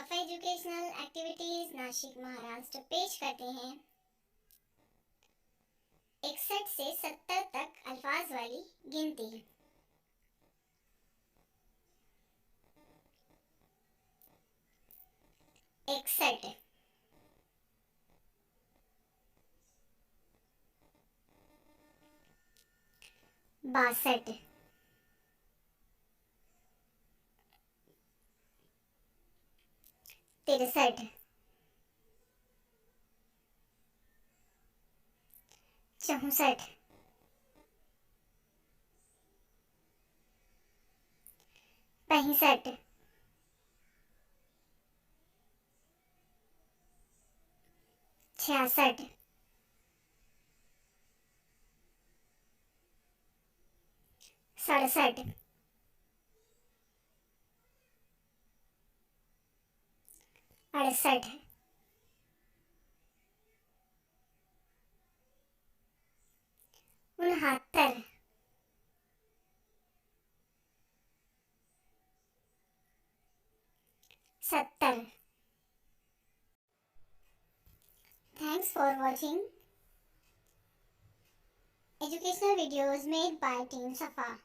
सफा educational activities Nashik Maharashtra पेश करते हैं 61 से 70 तक अल्फाज वाली गिनती। 61, 62, 63, 64, 65, 66, 67, 68, 69, 70। Thanks for watching educational videos made by Team Safa.